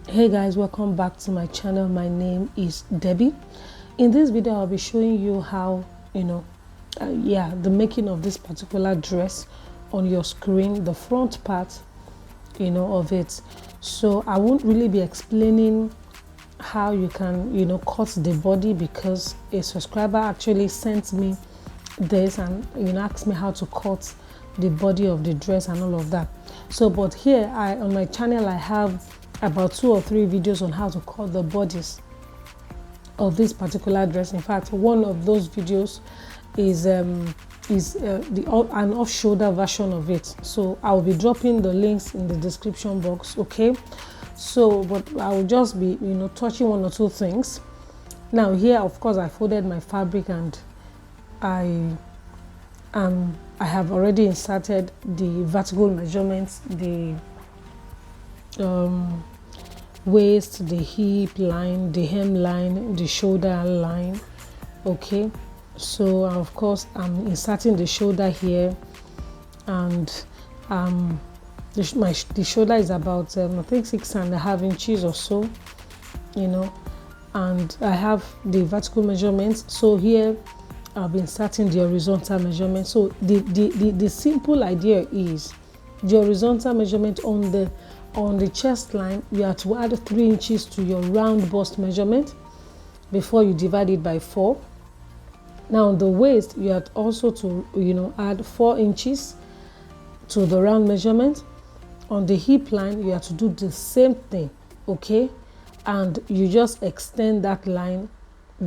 Hey guys, welcome back to my channel. My name is Debbie. In this video I'll be showing you how the making of this particular dress on your screen, the front part of it. So I won't really be explaining how you can cut the body, because a subscriber actually sent me this and asked me how to cut the body of the dress and all of that. So but here on my channel I have about 2 or 3 videos on how to cut the bodies of this particular dress. In fact, one of those videos is an off-shoulder version of it. So I'll be dropping the links in the description box, okay? So but I will just be touching 1 or 2 things. Now here, of course, I folded my fabric and I have already inserted the vertical measurements, the waist, the hip line, the hem line, the shoulder line. Okay, so of course I'm inserting the shoulder here, and the shoulder is about I think 6.5 inches or so, and I have the vertical measurements. So here I'll be inserting the horizontal measurement. So the simple idea is the horizontal measurement on the chest line, you have to add 3 inches to your round bust measurement before you divide it by 4. Now on the waist, you have also to add 4 inches to the round measurement. On the hip line, you have to do the same thing, okay? And you just extend that line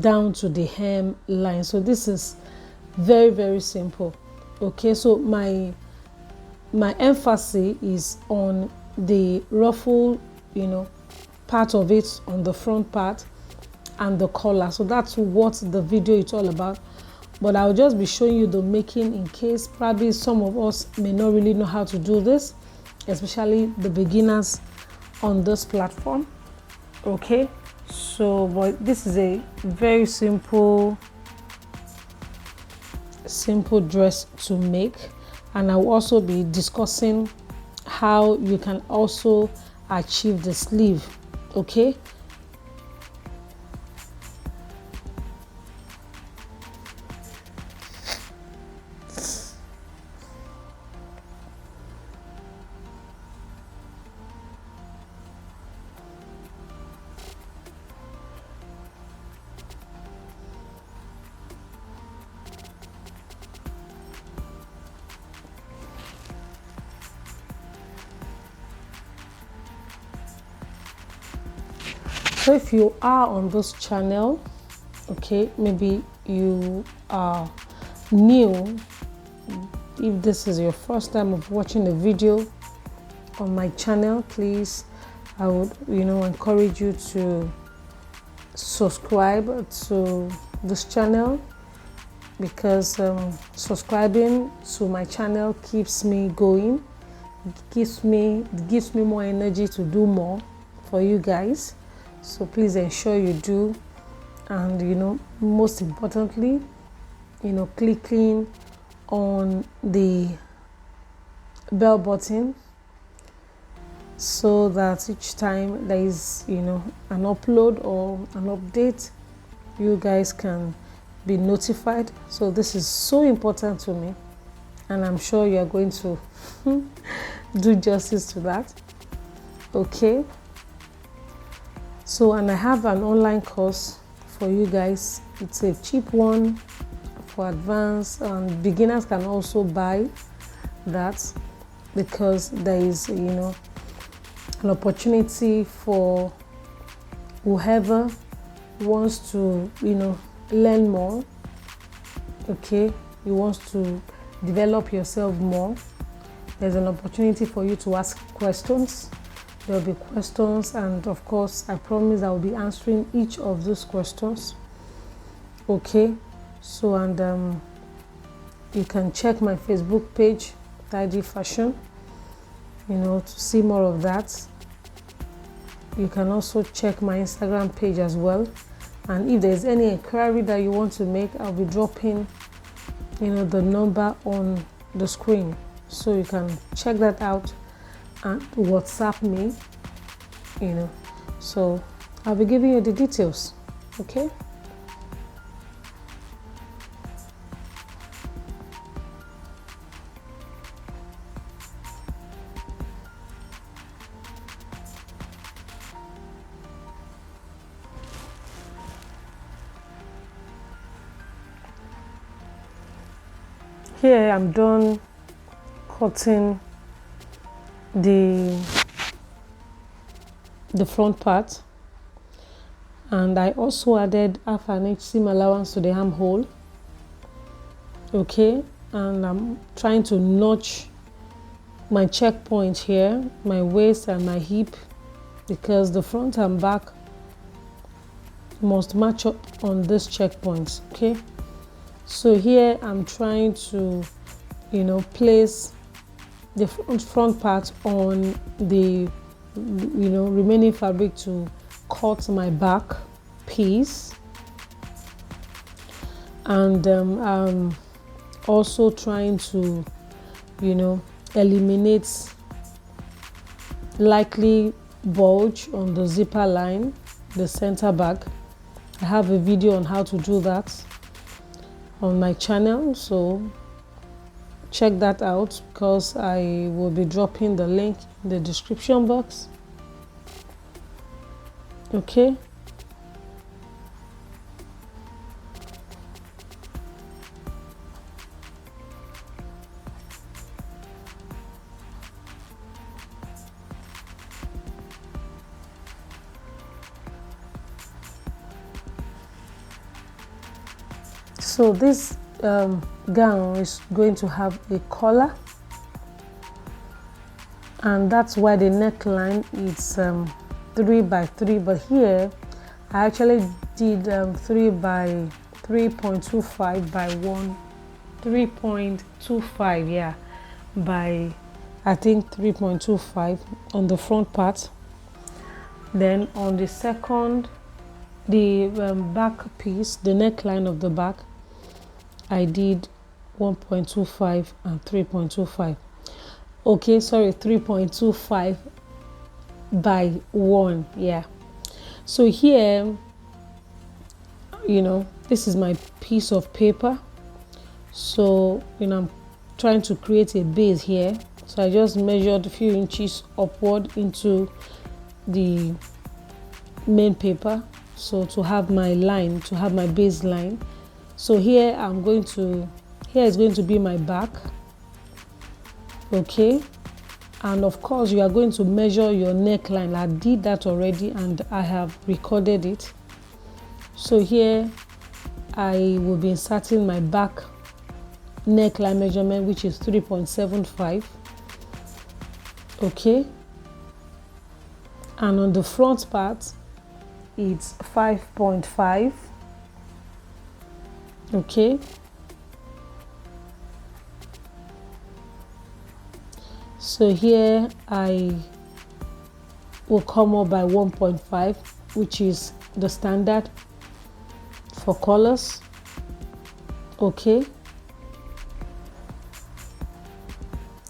down to the hem line. So this is very, very simple, okay? So my emphasis is on the ruffle part of it, on the front part, and the collar. So that's what the video is all about, but I'll just be showing you the making in case probably some of us may not really know how to do this, especially the beginners on this platform, okay? So but this is a very simple dress to make, and I'll also be discussing how you can also achieve the sleeve, okay? So if you are on this channel, okay, maybe you are new, if this is your first time of watching a video on my channel, please, I would encourage you to subscribe to this channel, because subscribing to my channel keeps me going. It gives me more energy to do more for you guys. So please ensure you do, and most importantly, clicking on the bell button, so that each time there is an upload or an update, you guys can be notified. So this is so important to me, and I'm sure you are going to do justice to that, okay? So, and I have an online course for you guys. It's a cheap one for advanced, and beginners can also buy that, because there is an opportunity for whoever wants to learn more, okay? You want to develop yourself more. There's an opportunity for you to ask questions. There will be questions, and of course I promise I will be answering each of those questions, okay? So, and you can check my Facebook page, Thydee Fashion, to see more of that. You can also check my Instagram page as well, and if there's any inquiry that you want to make, I'll be dropping the number on the screen, so you can check that out and WhatsApp me, So I'll be giving you the details, okay? Here I'm done cutting the front part, and I also added half an inch seam allowance to the armhole, okay? And I'm trying to notch my checkpoint here, my waist and my hip, because the front and back must match up on these checkpoints, okay? So here I'm trying to, place the front part on the, remaining fabric to cut my back piece. And I'm also trying to, eliminate likely bulge on the zipper line, the center back. I have a video on how to do that on my channel, so check that out, because I will be dropping the link in the description box, okay? So this gown is going to have a collar, and that's why the neckline is 3 by 3, but here I actually did 3 by 3.25 by 1, 3.25, yeah, by I think 3.25 on the front part. Then on the second, the back piece, the neckline of the back, I did 1.25 and 3.25. Okay, sorry, 3.25 by 1, yeah. So here, this is my piece of paper. So, I'm trying to create a base here. So I just measured a few inches upward into the main paper. So to have my line, to have my base line. So here here is going to be my back, okay? And of course you are going to measure your neckline. I did that already and I have recorded it. So here I will be inserting my back neckline measurement, which is 3.75, okay? And on the front part it's 5.5, okay? So here I will come up by 1.5, which is the standard for colors, okay?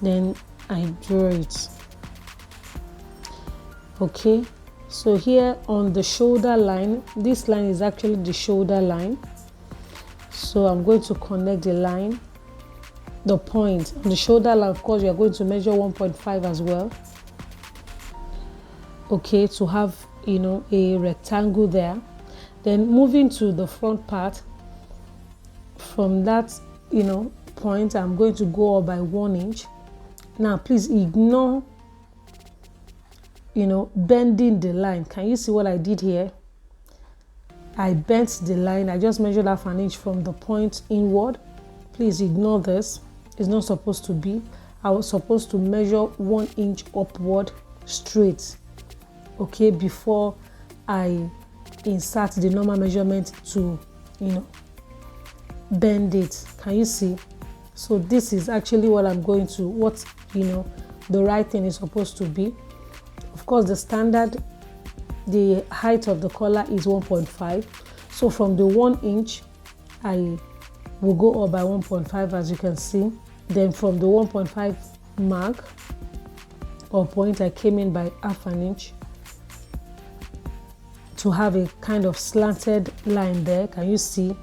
Then I draw it, okay? So here on the shoulder line, this line is actually the shoulder line. So I'm going to connect the line, the point on the shoulder line. Of course, you are going to measure 1.5 as well, okay, to have a rectangle there. Then moving to the front part, from that point, I'm going to go up by 1 inch. Now please ignore bending the line. Can you see what I did here? I bent the line. I just measured half an inch from the point inward. Please ignore this. It's not supposed to be. I was supposed to measure 1 inch upward straight, okay, before I insert the normal measurement to bend it. Can you see? So this is actually what I'm going to, the right thing is supposed to be. Of course, the standard, the height of the collar is 1.5. So from the 1 inch, I will go up by 1.5, as you can see. Then from the 1.5 mark or point, I came in by half an inch. to have a kind of slanted line there. Can you see?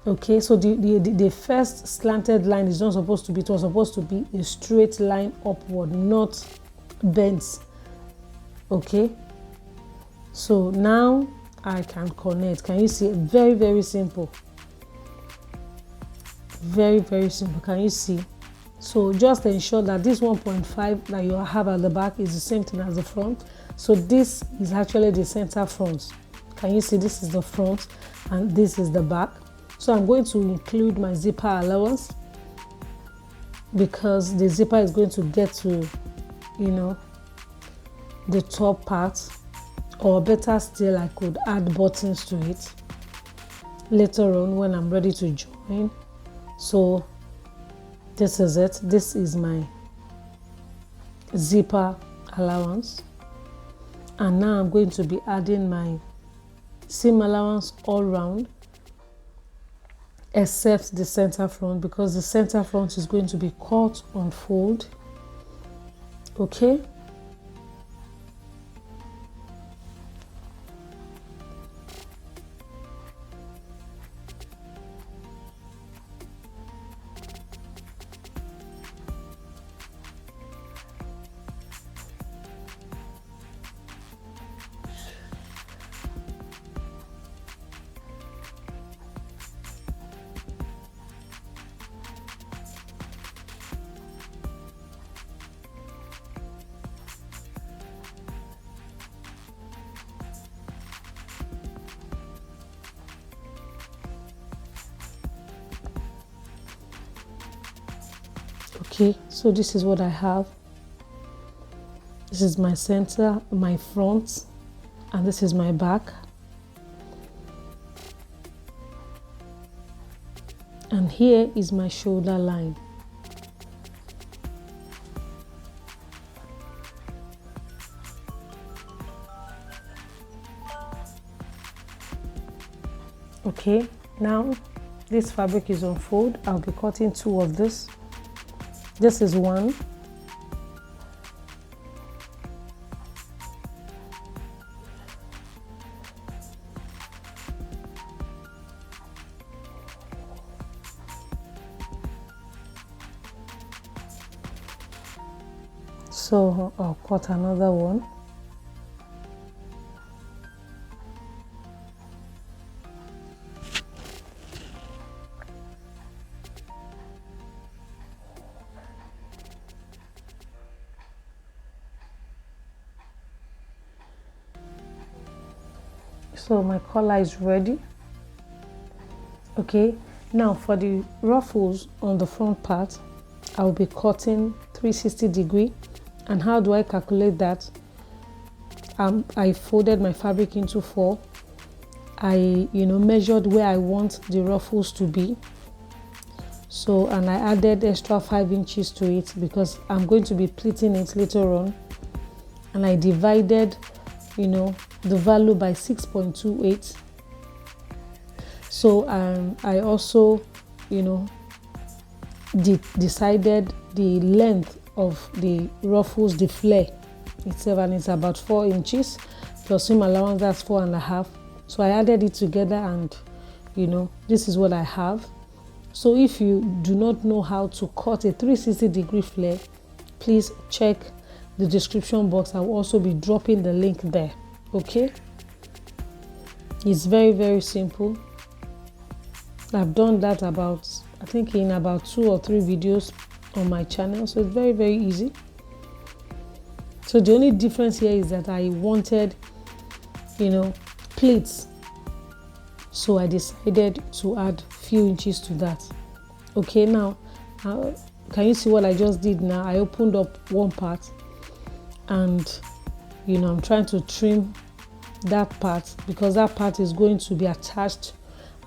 Okay, so the first slanted line is not supposed to be, it was supposed to be a straight line upward, not bent. Okay, so now I can connect. Can you see? Very, very simple. Very, very simple. Can you see? So just ensure that this 1.5 that you have at the back is the same thing as the front. So this is actually the center front. Can you see? This is the front and this is the back. So I'm going to include my zipper allowance because the zipper is going to get to, you know, the top part, or better still, I could add buttons to it later on when I'm ready to join. So this is it. This is my zipper allowance, and now I'm going to be adding my seam allowance all round except the center front, because the center front is going to be cut on fold. Okay, okay, so this is what I have. This is my center, my front, and this is my back. And here is my shoulder line. Okay, now this fabric is on fold. I'll be cutting 2 of this. This is 1. So I'll cut another one. So my collar is ready. Okay, now for the ruffles on the front part, I'll be cutting 360 degree. And how do I calculate that? I folded my fabric into 4. I measured where I want the ruffles to be. So, and I added extra 5 inches to it because I'm going to be pleating it later on. And I divided, the value by 6.28. So I also, decided the length of the ruffles, the flare itself, and it's about 4 inches plus seam allowance, that's 4.5. So I added it together, and this is what I have. So if you do not know how to cut a 360 degree flare, please check the description box. I will also be dropping the link there. Okay, it's very, very simple. I've done that I think in about 2 or 3 videos on my channel, so it's very, very easy. So the only difference here is that I wanted pleats, so I decided to add few inches to that. Okay, now can you see what I just did? Now I opened up one part, and I'm trying to trim that part because that part is going to be attached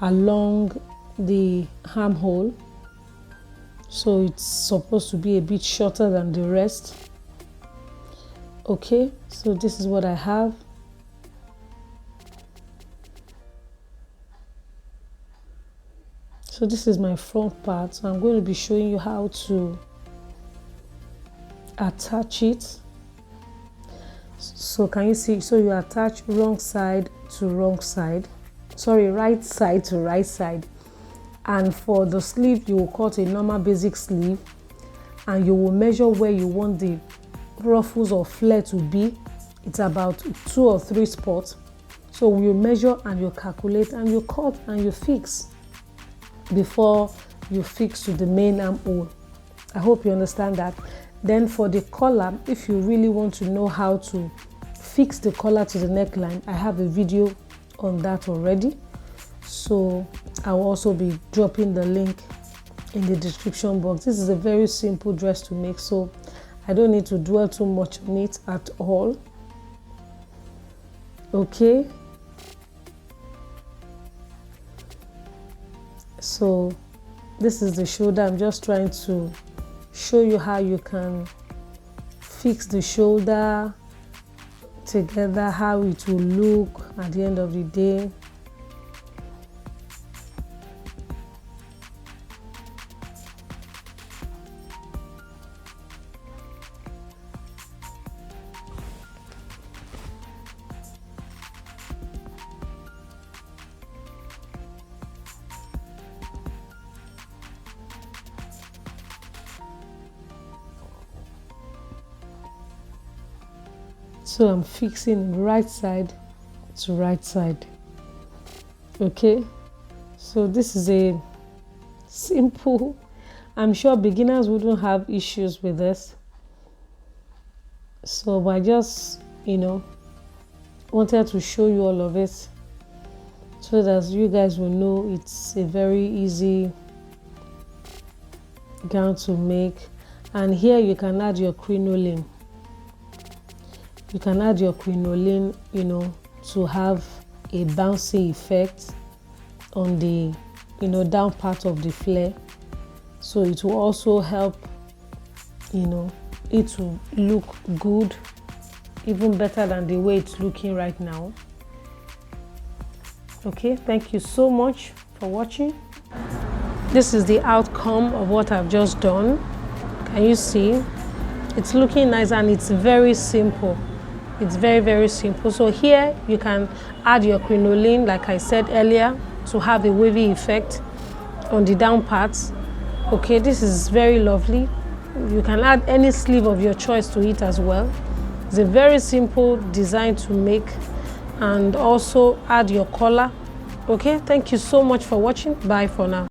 along the armhole. So it's supposed to be a bit shorter than the rest. Okay, so this is what I have. So this is my front part. So I'm going to be showing you how to attach it. So can you see? So you attach wrong side to wrong side, sorry, right side to right side. And for the sleeve, you will cut a normal basic sleeve, and you will measure where you want the ruffles or flare to be. It's about 2 or 3 spots. So you measure and you calculate and you cut and you fix before you fix to the main armhole. I hope you understand that. Then for the collar, if you really want to know how to fix the collar to the neckline, I have a video on that already. So I'll also be dropping the link in the description box. This is a very simple dress to make, so I don't need to dwell too much on it at all. Okay. So this is the shoulder. I'm just trying to show you how you can fix the shoulder together, how it will look at the end of the day. So I'm fixing right side to right side. Okay, so this is a simple, I'm sure beginners wouldn't have issues with this. So I just, wanted to show you all of it so that you guys will know it's a very easy gown to make. And here you can add your crinoline. You can add your crinoline, to have a bouncy effect on the, down part of the flare. So it will also help, it to look good, even better than the way it's looking right now. Okay, thank you so much for watching. This is the outcome of what I've just done. Can you see? It's looking nice and it's very simple. It's very, very simple. So here you can add your crinoline, like I said earlier, to have a wavy effect on the down parts. Okay, this is very lovely. You can add any sleeve of your choice to it as well. It's a very simple design to make, and also add your collar. Okay, thank you so much for watching. Bye for now.